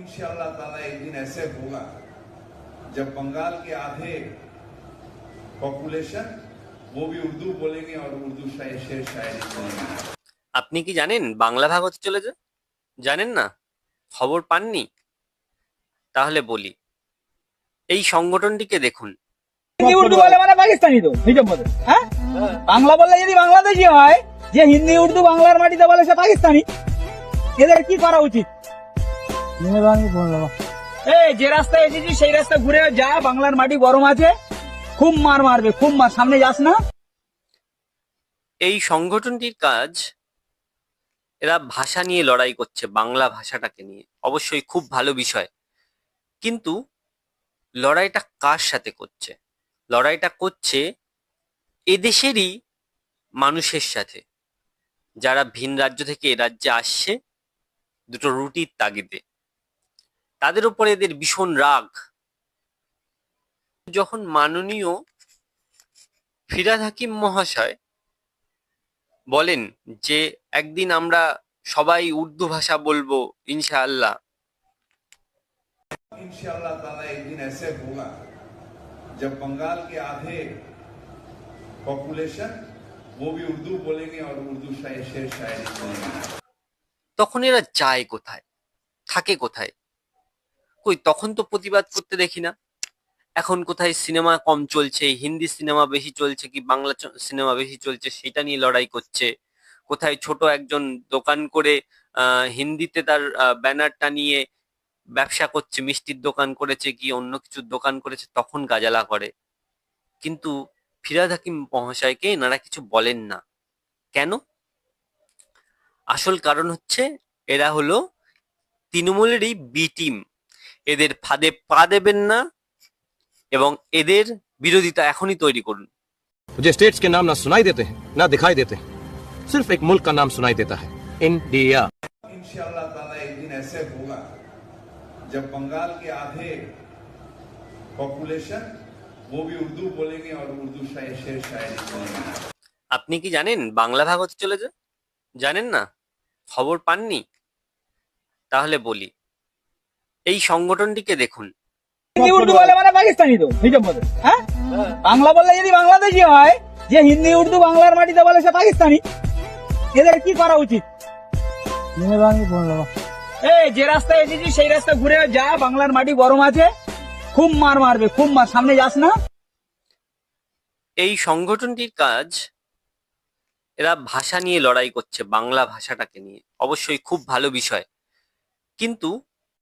इंशाअल्लाह ताला एक दिन ऐसे होगा जब बंगाल के आधे पॉपुलेशन वो भी उर्दू बोलेंगे और उर्दू शेर शायरी बोलेंगे। আপনি কি জানেন বাংলা ভাগ হতে চলেছে? জানেন না? খবর পাননি? তাহলে বলি, এই সংগঠনটিকে দেখুন। হিন্দি উর্দু বলে মানে পাকিস্তানি তো হিসাব মতো, হ্যাঁ? বাংলা বললে যদি বাংলাদেশি হয়, যে হিন্দি উর্দু বাংলার মাটিতে বলে সে পাকিস্তানি। এদের কি করা উচিত? এই যে রাস্তায় এসেছি সেই রাস্তা ঘুরে যা, বাংলার মাটি গরম আছে, খুব মার মারবে, খুব মার, সামনে যাস না। এই সংগঠনটির কাজ, এরা ভাষা নিয়ে লড়াই করছে, বাংলা ভাষাটাকে নিয়ে। অবশ্যই খুব ভালো বিষয়, কিন্তু লড়াইটা কার সাথে করছে? লড়াইটা করছে এদেশেরই মানুষের সাথে, যারা ভিন রাজ্য থেকে এ রাজ্যে আসছে দুটো রুটির তাগিদে। তাদের উপরে এদের ভীষণ রাগ। যখন মাননীয় ফিরহাদ হাকিম মহাশয় বলেন যে একদিন আমরা সবাই উর্দু ভাষা বলবো ইনশাআল্লাহ, इंशाअल्लाह ताला एक दिन ऐसे होगा जब बंगाल के आधे पॉपुलेशन वो भी उर्दू बोलेंगे और उर्दू शेर शायरी बोलेंगे। তখন এরা যায় কোথায়, থাকে কোথায়? কই তখন তো প্রতিবাদ করতে দেখি না। এখন কোথায় সিনেমা কম চলছে, হিন্দি সিনেমা বেশি চলছে কি বাংলা সিনেমা বেশি চলছে সেটা নিয়ে লড়াই করছে। কোথায় ছোট একজন দোকান করে হিন্দিতে তার ব্যানার টানিয়ে ব্যবসা করছে, মিষ্টির দোকান করেছে কি অন্য কিছুর দোকান করেছে, তখন গাজালা করে। কিন্তু ফিরহাদ হাকিম মহাশয়কে এনারা কিছু বলেন না। কেন? আসল কারণ হচ্ছে এরা হলো তৃণমূলেরই বি টিম। এদের ফাঁদে পা দেবেন না এবং এদের বিরোধিতা এখনই তৈরি করুন। मुझे स्टेट्स के नाम ना सुनाई देते हैं ना दिखाई देते हैं, सिर्फ एक मुल्क का नाम सुनाई देता है, इंडिया। इंशाअल्लाह ताला एक दिन ऐसे होगा जब बंगाल के आधे पॉपुलेशन वो भी उर्दू बोलेंगे और उर्दू शेर शायरी बोलेंगे। আপনি কি জানেন বাংলা ভাগ হতে চলেছে? জানেন না? খবর পাননি? তাহলে বলি, এই সংগঠনটিকে দেখুন। হিন্দি উর্দু বলে মানে পাকিস্তানি তো হিসাব মতো, হ্যাঁ? বাংলা বললে যদি বাংলাদেশি হয়, যে হিন্দি উর্দু বাংলার মাটিতে বলে সে পাকিস্তানি। এদের কি করা উচিত? এই যে রাস্তায় এসেছি সেই রাস্তা ঘুরে যা, বাংলার মাটি গরম আছে, খুব মার মারবে, খুব মার, সামনে যাস না। এই সংগঠনটির কাজ, এরা ভাষা নিয়ে লড়াই করছে, বাংলা ভাষাটাকে নিয়ে। অবশ্যই খুব ভালো বিষয়, কিন্তু